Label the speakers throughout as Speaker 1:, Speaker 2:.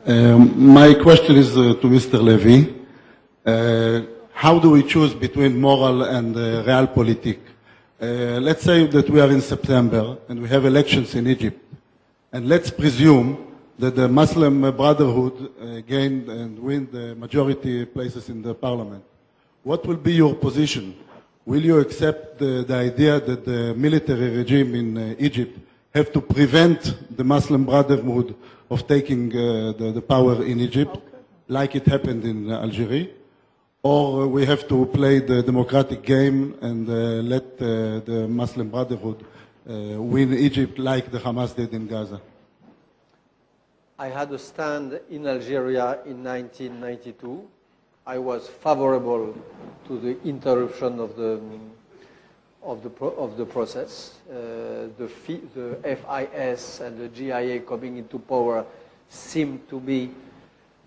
Speaker 1: My question is to Mr. Lévy. How do we choose between moral and realpolitik? Let's say that we are in September and we have elections in Egypt. And let's presume that the Muslim Brotherhood gained and win the majority places in the parliament. What will be your position? Will you accept the idea that the military regime in Egypt have to prevent the Muslim Brotherhood of taking the power in Egypt, like it happened in Algeria? Or we have to play the democratic game and let the Muslim Brotherhood win Egypt like the Hamas did in Gaza?
Speaker 2: I had a stand in Algeria in 1992. I was favorable to the interruption of the process. The FIS and the GIA coming into power seemed to be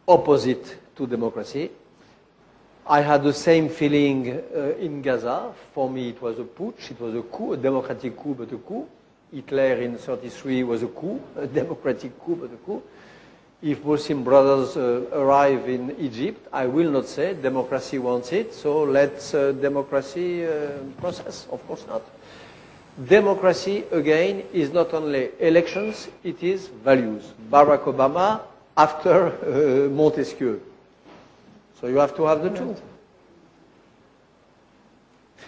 Speaker 2: opposite to democracy. I had the same feeling in Gaza. For me, it was a putsch. It was a coup, a democratic coup, but a coup. Hitler in 1933 was a coup, a democratic coup, but a coup. If Muslim brothers arrive in Egypt, I will not say democracy wants it, so let's democracy process. Of course not. Democracy, again, is not only elections, it is values. Barack Obama after Montesquieu. So you have to have the two.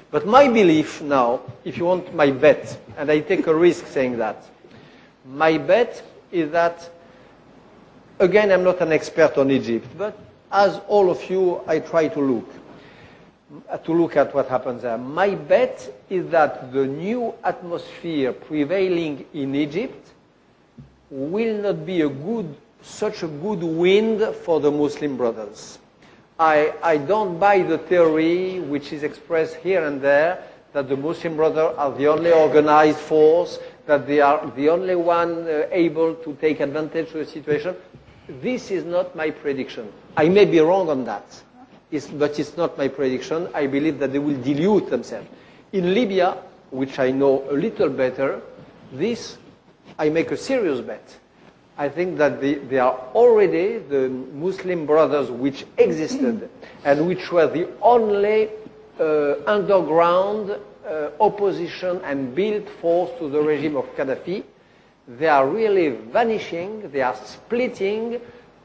Speaker 2: But my belief now, if you want my bet, and I take a risk saying that, my bet is that, again, I'm not an expert on Egypt, but as all of you, I try to look at what happens there. My bet is that the new atmosphere prevailing in Egypt will not be such a good wind for the Muslim brothers. I don't buy the theory which is expressed here and there that the Muslim brothers are the only organized force, that they are the only one able to take advantage of the situation. This is not my prediction. I may be wrong on that, but it's not my prediction. I believe that they will dilute themselves. In Libya, which I know a little better, I make a serious bet. I think that they are already the Muslim brothers which existed and which were the only underground opposition and built force to the regime of Gaddafi. They are really vanishing, they are splitting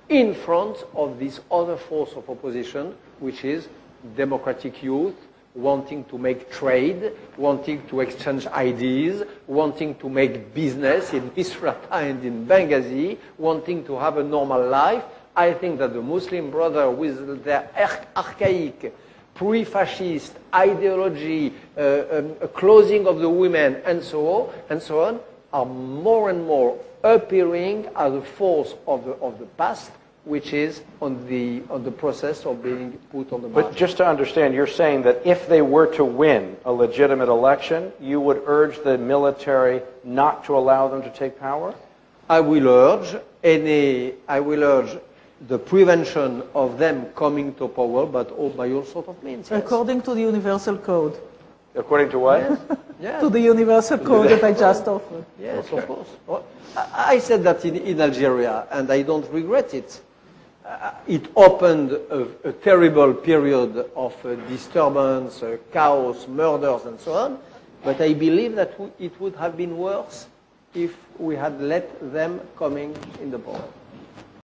Speaker 2: in front of this other force of opposition, which is democratic youth, wanting to make trade, wanting to exchange ideas, wanting to make business in Misrata and in Benghazi, wanting to have a normal life. I think that the Muslim Brothers, with their archaic, pre-fascist ideology, closing of the women, and so on, are more and more appearing as a force of the past, which is on the process of being put on the market.
Speaker 3: But just to understand, you're saying that if they were to win a legitimate election, you would urge the military not to allow them to take power?
Speaker 2: I will urge the prevention of them coming to power, but by all sorts of means. Yes.
Speaker 4: According to the Universal Code.
Speaker 3: According to what?
Speaker 2: Yes. Yes.
Speaker 4: To the Universal Code that I just offered.
Speaker 2: Yes, okay. Of course. Well, I said that in Algeria, and I don't regret it. It opened a terrible period of disturbance, chaos, murders, and so on. But I believe that it would have been worse if we had let them coming in the power.